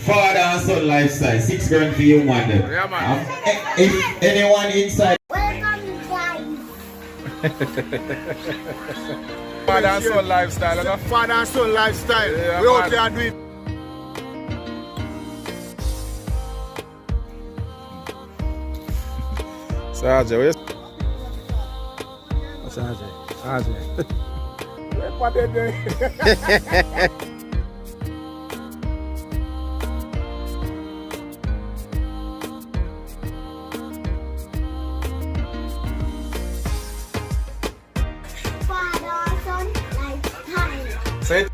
Father and son lifestyle. 6 grand for you, man. Yeah, man. If anyone inside. Welcome, guys. Father and son lifestyle, you know? Father and son lifestyle. Yeah, We man. out there doing. Sergeant, where's What they doing? Father, son, lifestyle. Say it.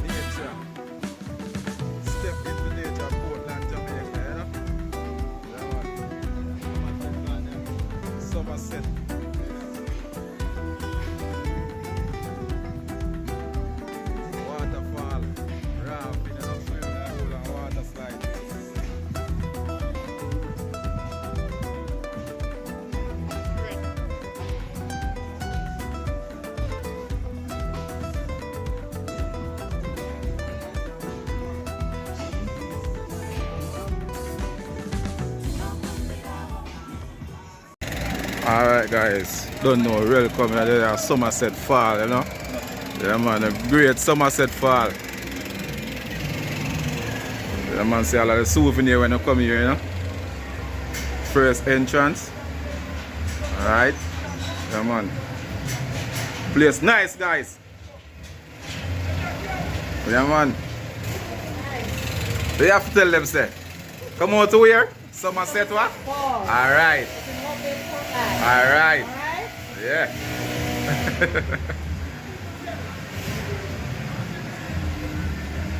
Nature. Step into nature, Portland, Jamaica, you know? Yeah, man. Somerset. Waterfall, rafting, you know, swimming in the pool and water slide. Alright guys, don't know, really coming there at Somerset Fall, you know? Yeah man, a great Somerset Fall. Yeah man, see all of the souvenir when you come here, you know? First entrance. Alright. Yeah man. Place nice guys. Yeah man. They have to tell them say, come out to where? Somerset what? Alright. Alright. Yeah.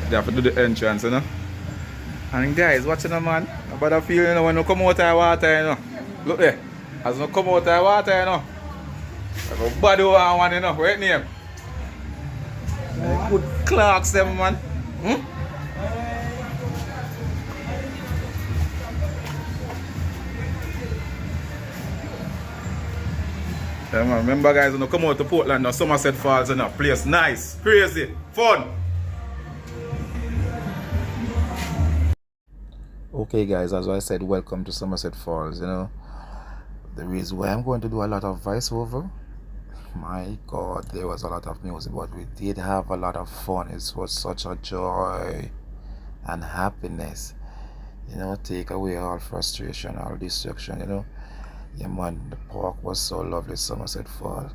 They have to do the entrance, you know. And guys, watching the man. About the feel, you know, when you come out of the water, you know. Look there. As you come out of the water, you know. Like a body one, you know. What name? Good clocks, them man. Hmm? Yeah, man. Remember guys, when you come out to Portland or Somerset Falls, you know, place nice, crazy, fun. Okay guys, as I said, welcome to Somerset Falls. You know, the reason why I'm going to do a lot of voiceover, my god, there was a lot of music, but we did have a lot of fun. It was such a joy and happiness, you know, take away all frustration, all distraction, you know. Yeah man, the park was so lovely. Somerset Falls,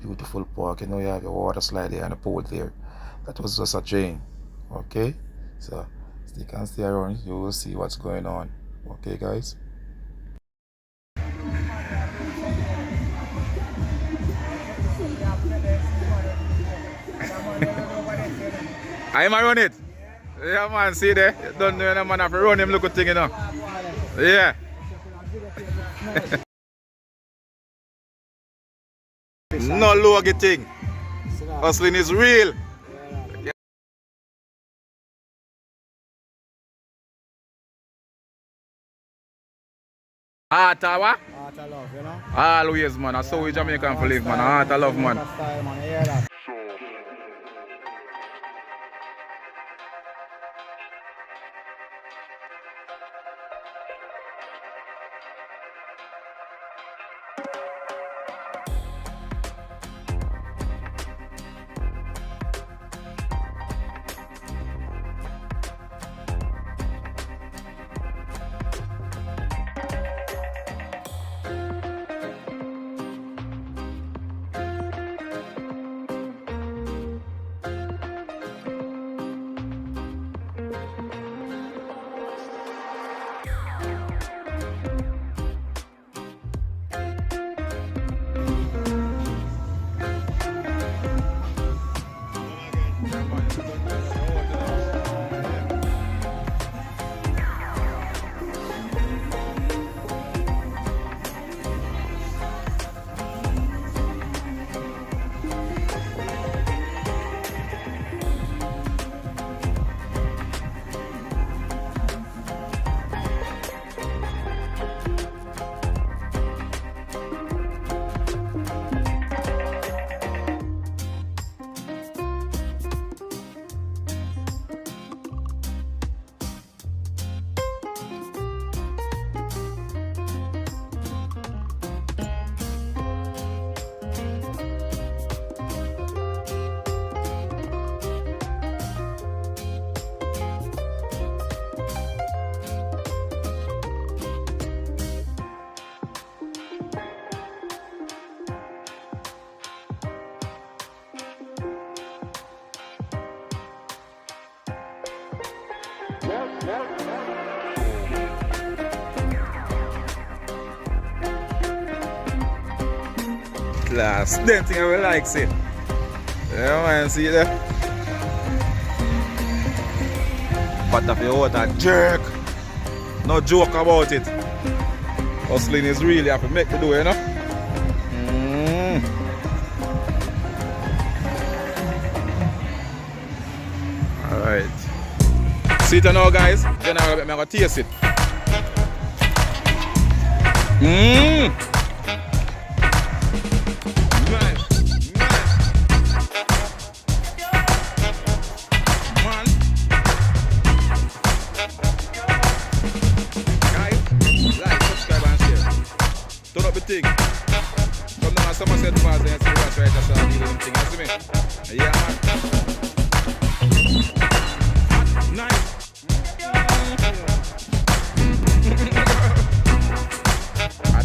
beautiful park, you know. You have your water slide there and a pool there. That was just a dream. Okay, so stick and stay around, you will see what's going on. Okay guys. I am run it. Yeah man, see there. You don't know no man have to run him look thing, you know. Yeah. No low thing. Hustling is real. Heart of what? Heart of love, you know. Always man. That's how we Jamaican for live man. Heart of love man. Style, man. You hear that? Class, them thing I will like see. Yeah man, see there? But of your water jerk. No joke about it. Hustling is really have to make the do, you know? Alright. See it now guys. Then I'm gonna taste it. Thing. Come down to Somerset Falls and see what's right as I do them thing, you see me? Yeah man. Nice.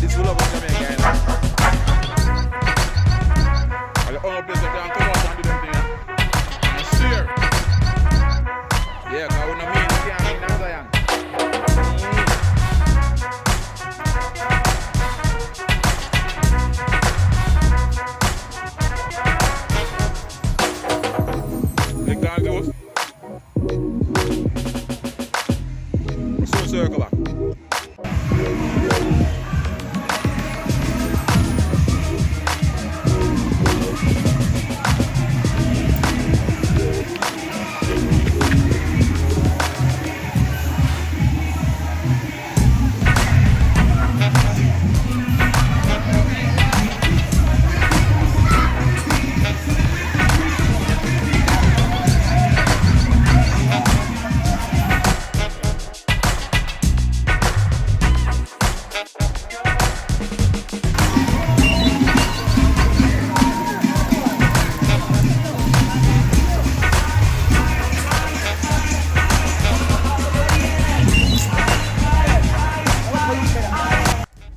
This will love Jamaica, you know? Well, the only place that can come out and do them thing, and share. Yeah, because when I mean, you can't mean that Zion. Circle back.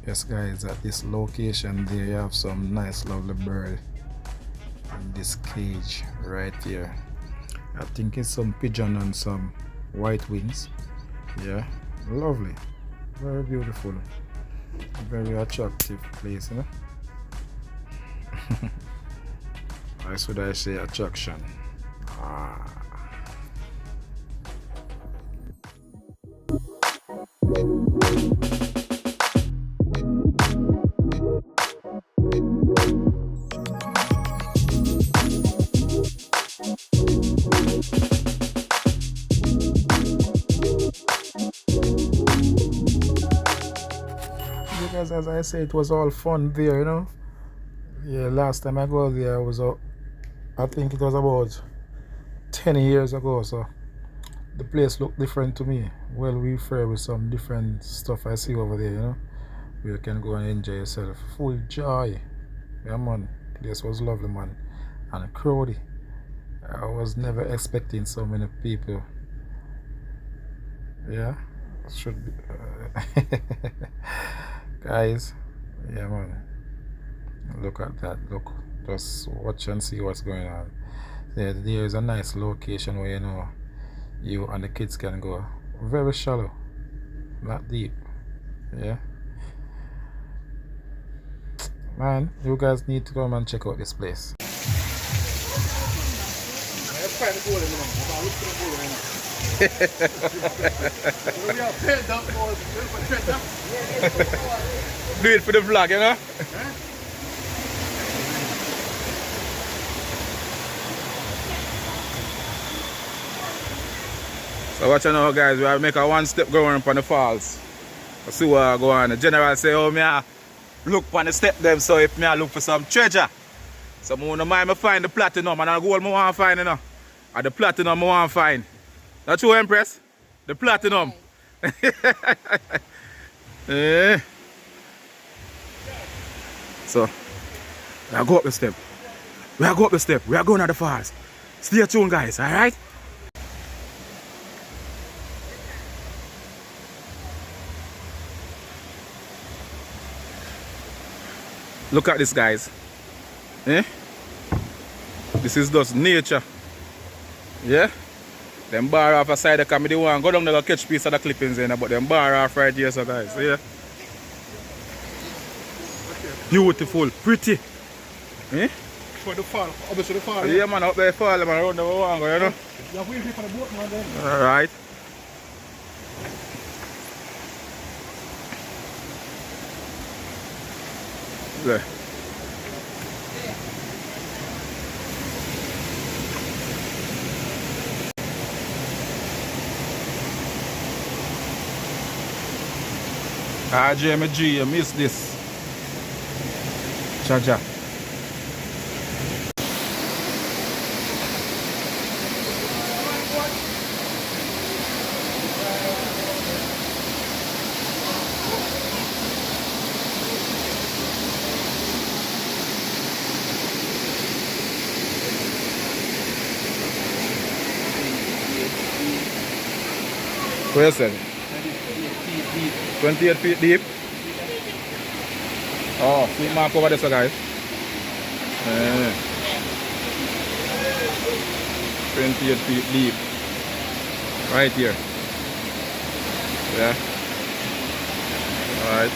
Yes guys, at this location there you have some nice lovely bird in this cage right here. I think it's some pigeon and some white wings. Yeah, lovely, very beautiful, very attractive place, you know? Why should I say attraction? Because as I say, it was all fun there, you know. Yeah, last time I go there was I think it was about 10 years ago, so the place looked different to me. Well refurbished with some different stuff I see over there, you know, where you can go and enjoy yourself. Full joy. Yeah man, place was lovely man. And crowdy. I was never expecting so many people. Yeah, should be guys, yeah man, look at that, look, just watch and see what's going on. Yeah, there is a nice location where, you know, you and the kids can go. Very shallow, not deep. Yeah man, you guys need to come and check out this place. Do it for the vlog, you know? So watch out now guys, we have to make a one step going up on the falls. Let's see what go on. The general say, oh me I look on the step them, so if me I look for some treasure. So I don't mind me find the platinum and the gold I want to find, you know. And the platinum I want to find. That's true, Empress? The platinum. Yeah. So, we are go up the step. We are go up the step. We are going at the falls. Stay tuned, guys, alright? Look at this, guys. Eh? This is just nature. Yeah? Them bar off a side of comedy one. Go down there go catch piece of the clippings in there, but them bar off right here, so guys. See ya? Beautiful, pretty. Eh? For the fall. Obviously the fall. Yeah man, up there fall man, around the one go, you know. You have wheels for the boat man then. Alright. There. Ah, Jamie G, you missed this. Cha-cha. What you said? 28 feet deep. Oh, see mark over there, so guys. 28 feet deep. Right here. Yeah. Alright.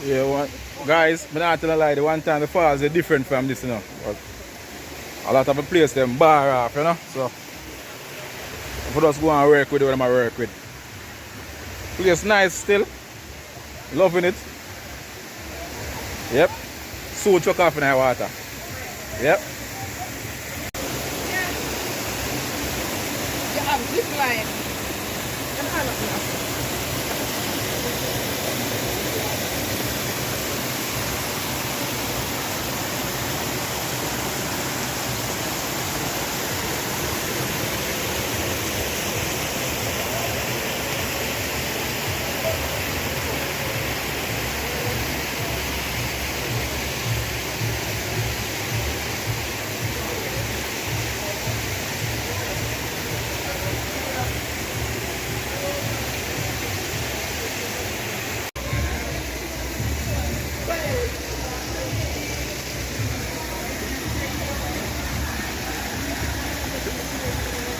Yeah, guys, I'm not telling a lie, the one time the falls are different from this, you know. But a lot of the place them bar off, you know. So if I just go and work with what I'm work with. Place nice still. Loving it. Yep. So chuck off in the water. Yep. You have zip line.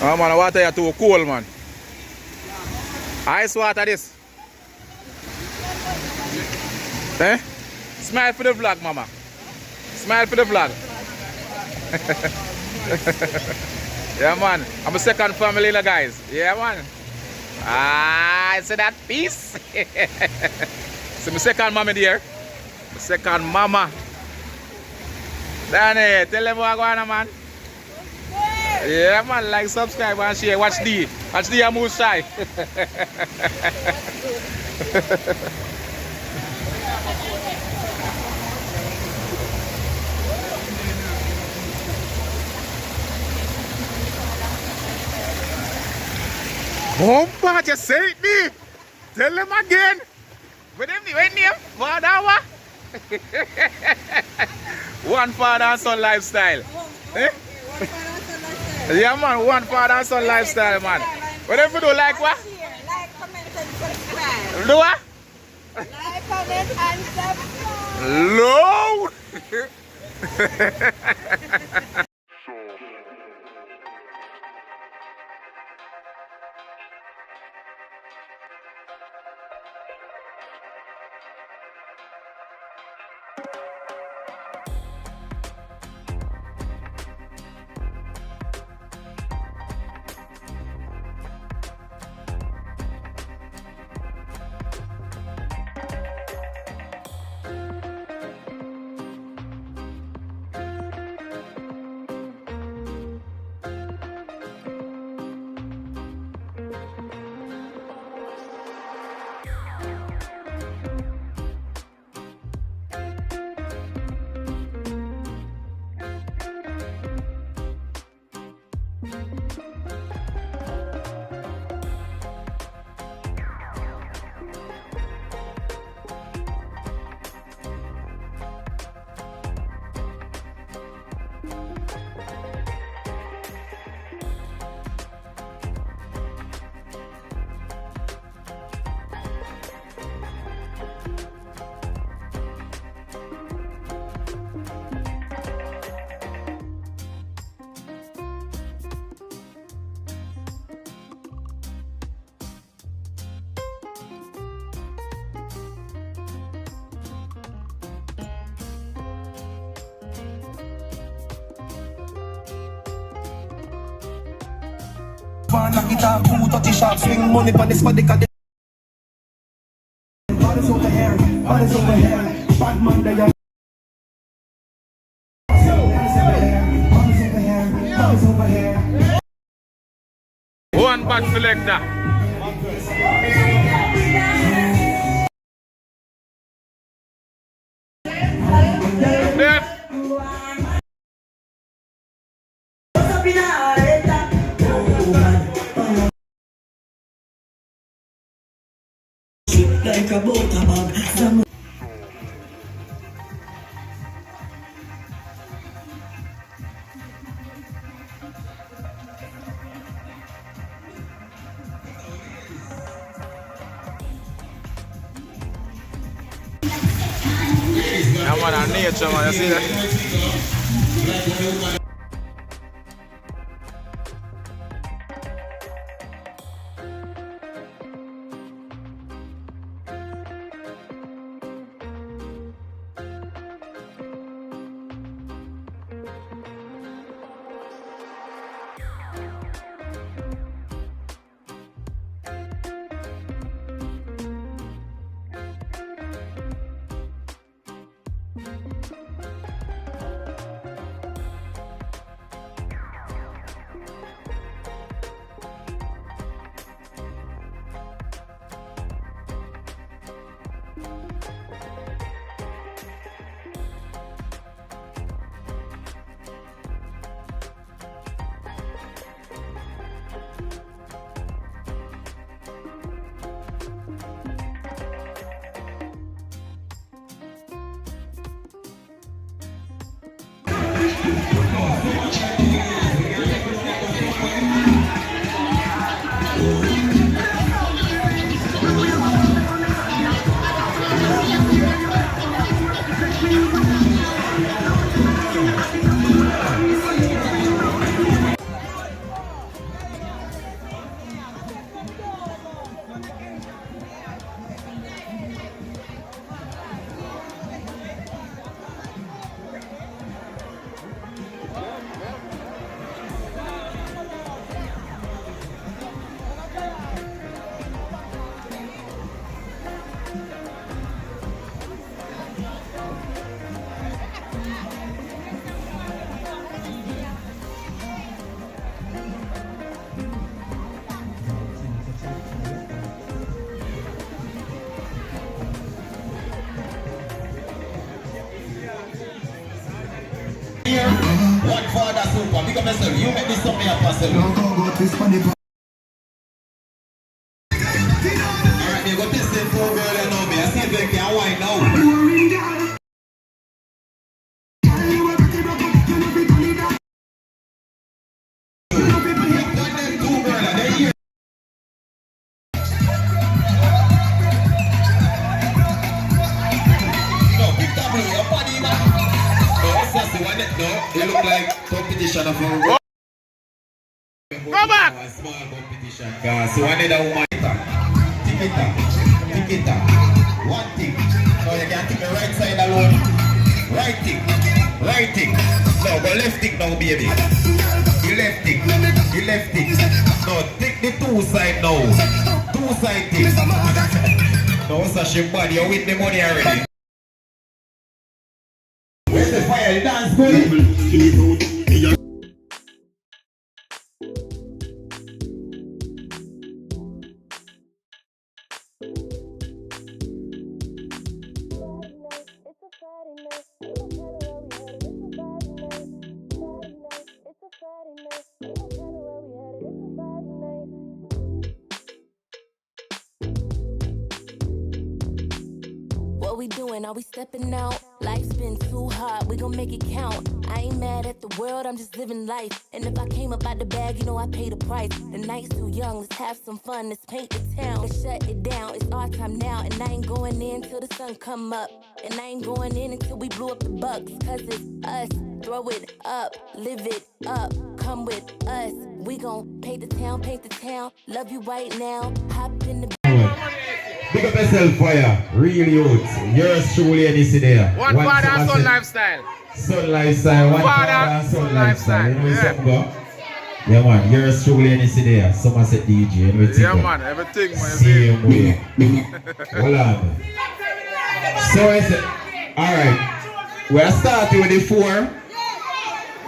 Oh man, the water here too cold, man. Ice water this. Eh? Smile for the vlog, mama. Smile for the vlog. Yeah, man. I'm a second family, guys. Yeah, man. Ah, I see that piece. So my second mama there. My second mama. Danny, tell them what going on, man. Yeah, man, like, subscribe, and share. Watch D. Watch D and move shy. Bomba, just say it, me. Tell them again. When name? Father, one father and son lifestyle. Eh? Yeah, man, one father and son lifestyle, man. Whatever you do, like what? Like, comment, and subscribe. Do what? Like, comment, and subscribe. Load! Wanna kita puto t-shirt swing money pa this body ka bodies over here bodies over here bad man there bodies over here One bad selector. Yes. like a butter bag. Yeah, man, I nature, man. You see that? One father super, big up yourself. You make this something up yourself. Alright, you got this thing for girl, you know me. I see if they can wind now. look like competition of a Go back! a small competition, guys. So I need a woman. Tick it up. One tick. No, you can't take the right side alone. Right tick. No, go left tick now, baby. You left tick. No, take the two side now. Two side tick. No, Sashi body, you win the money already. Where's the fire? The dance good? What we doing? Are we stepping out? Life's been too hard, we gon' make it count. I ain't mad at the world, I'm just living life. And if I came up out the bag, you know I pay the price. The night's too young, let's have some fun, let's paint the town. Let's shut it down, it's our time now. And I ain't going in till the sun come up. And I ain't going in until we blew up the bucks. Cause it's us, throw it up, live it up. Come with us, we gon' paint the town. Love you right now, hop in the Big up yourself, fire. Real youth. Yours truly, and you see there. One father and son lifestyle. Son lifestyle. One father and son lifestyle. You know where something go? Yeah, man. Yours truly, and you see there. Somerset DJ. Everything. Yeah, man. Everything, man. Same way. Hold on. So I said, alright. We are starting with the four.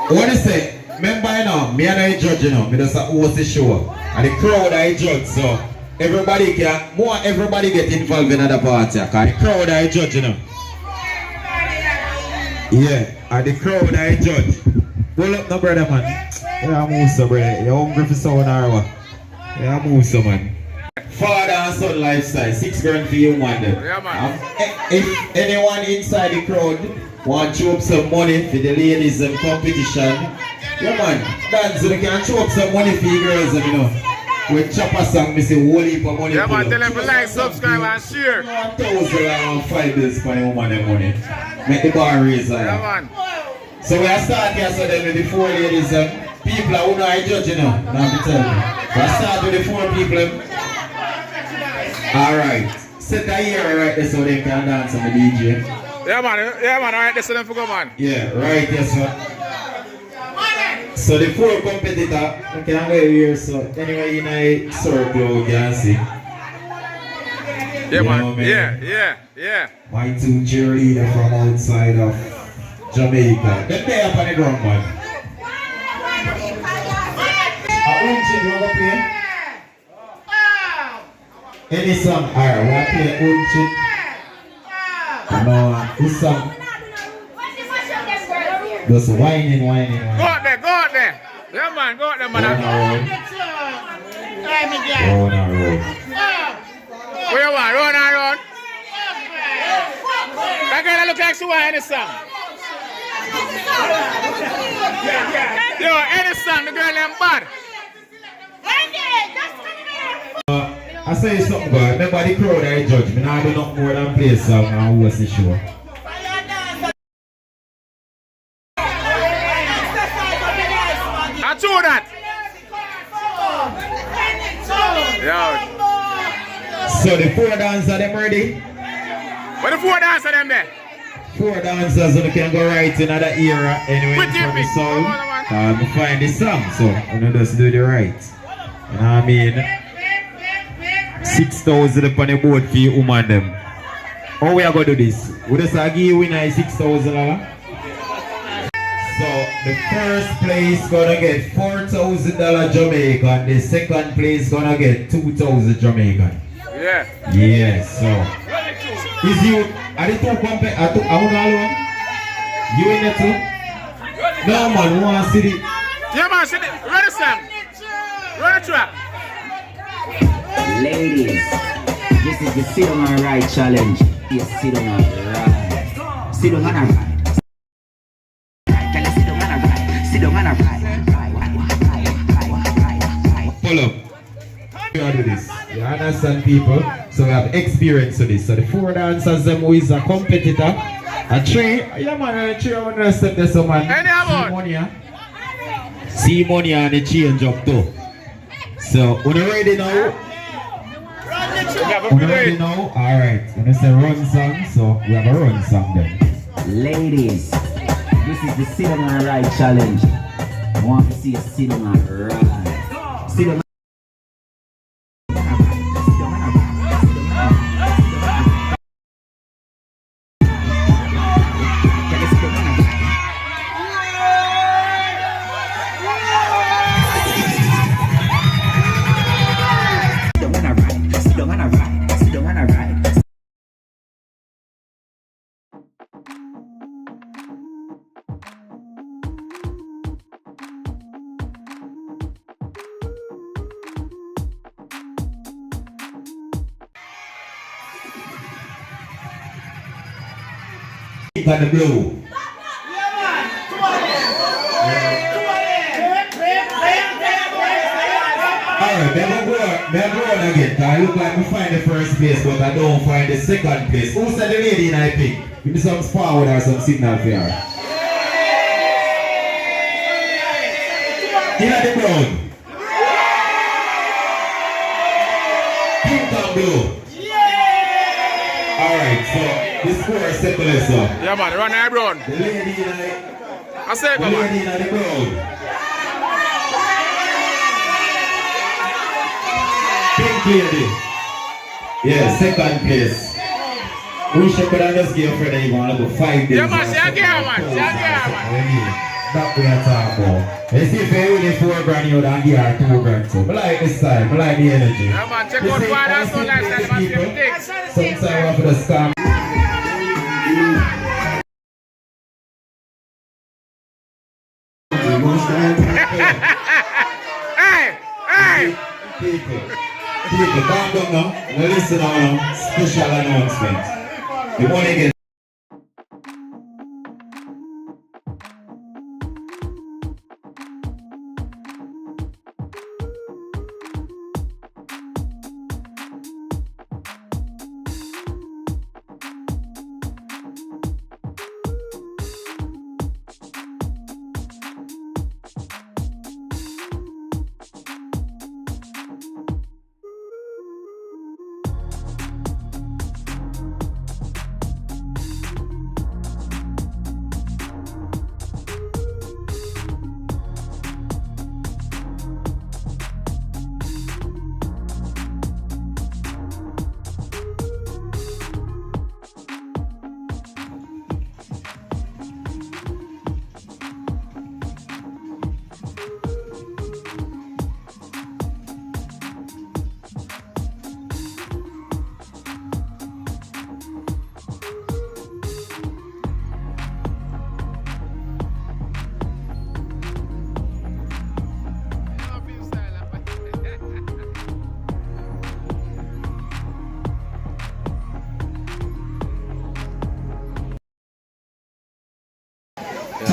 What is it? Remember, you know, me and I judge, you know. Me just host the show. And the crowd I judge, so. Everybody get involved in the party, cause the crowd I judge, you know. Yeah, and the crowd I judge. Pull up no brother, man. Yeah, move so brother. You're hungry for someone or what? Yeah, move so man. Father and son lifestyle, 6 grand for you, man. Yeah, man. If anyone inside the crowd want to throw up some money for the ladies and competition, yeah man, dance, they can throw up some money for you girls, you know. With chopper song, me say whole heap of money. Yeah, man, tell them to like, subscribe, and share. 1,005 days for the woman and money. Make the bar raise. Yeah, man. So we are starting here, so then with the 4 ladies, people who know I judge, you know. Now to tell you. We start with the 4 people. Alright. Set that here right there so they can dance on the DJ. Yeah, man, alright, that's them for go, man. Yeah, right, yes, sir. So the 4 competitors, you can go here, so anyway in a circle you can see. Yeah, man. Yeah. My 2 cheerleaders from outside of Jamaica. They're there up on the ground, man. Unchit, you want to play? Any song? Alright, we'll play Unchit. No, this song. Just whining. Go out there. Yeah, man, go out there, man. Roll on road. Where you want? Run. That girl look like she want any song. Yo, any song, the girl them bad. I say something, but remember the crowd I judge. Me now do nothing more than play a song and host the show. I told that. Yo. So the 4 dancers, them ready? Where the 4 dancers them there? 4 dancers, so they can go right in another era anyway. With you, from the big. sound. We find the song, so you know just do the right. You know what I mean? 6,000 upon the board for you woman them. How we are going to do this? We just give you winner $6,000. So the first place gonna get $4,000 Jamaican. The second place gonna get 2,000 Jamaican. Yeah. Yes. So is you? Are the 2 compare? I want all one. You in it too? No man, we want to see the. Yeah, man. See the ready, Sam. Run the track. Ladies, this is the sit on and ride challenge. Yes, sit on and ride. Sit on and ride. Pull up. You do this. You understand, people? So we have experience with this. So the 4 dancers them who is a competitor A tree? Yeah, man, a tree. I want to step this, man. Any about? See money on the change up too. So, when you ready now? When you ready now? Alright. When you say run song, so we have a run song then. Ladies, this is the sit on and ride challenge. I want to see you sit on and ride. Sit on. Got the blue. Alright, never go on again. I look like we find the first place, but I don't find the second place. Who said the lady in I pick? Give me some forward or some signal for her. In the ground. Pink and blue. Alright, so the score is settled, so. Yeah, man, run high brown. The lady in I say, the man. lady in the ground. Pink lady. Yeah, second place. Wish I could have just give a friend that you want to go 5 days. Yeah, man, see again, man. See again, man. That's what I'm talking about. You see if you win 4 grand, you don't give her 2 grand too. I like this time, I like the energy. Yeah, man, check out one and so like that, man, see everything. Sometimes I want for the scam. Hey! People, calm down now. Now listen now, special announcement. The money gets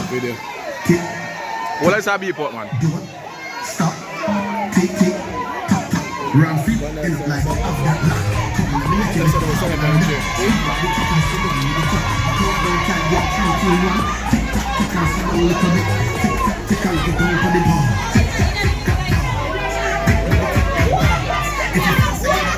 Video. What is that beep out, man? Stop. Tick, tick. Tap, tap. Run feet. It look like off that block. Come on, let me let you know. Tick, and slow a little bit. Tick, tack, tick, and get down for the ball. Tick, tack, tick, tack, tack. If you pass it,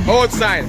Outside.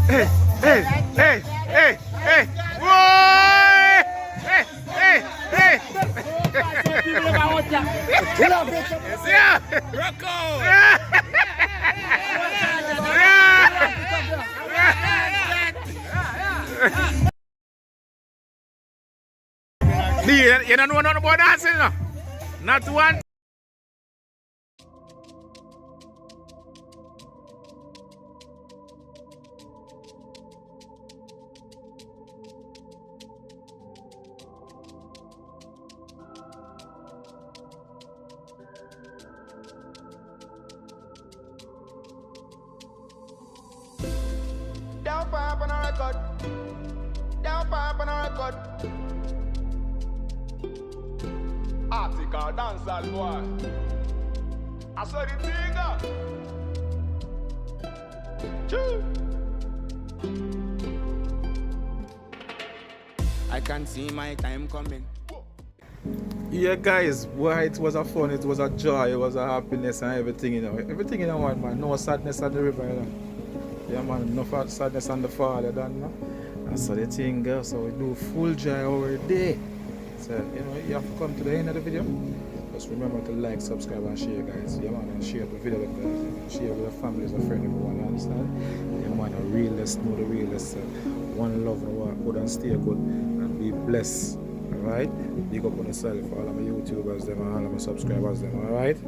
Hey, Hey, hey, hey, hey. Whoa! Hey, hey, hey. Yeah. Rocco. You don't know nothing about dancing, no? Not one. Down pop on a record. Down pop on a record. Article dancehall boy. I saw the thing. Choo. I can see my time coming. Yeah, guys, boy, it was a fun, it was a joy, it was a happiness and everything, you know. Everything in one, man. No sadness at the river, you know. Yeah, man, no sadness on the fall, you don't know. And so the thing goes, so we do full joy over day. So, you know, you have to come to the end of the video. Just remember to like, subscribe, and share, guys. Yeah, man, and share the video with the, share with your families and friends, everyone, you understand? Yeah, man, the realest, know the realest. One love, and good and stay good, and be blessed. Alright? Big up on yourself, all of my YouTubers, them, and all of my subscribers, them, alright?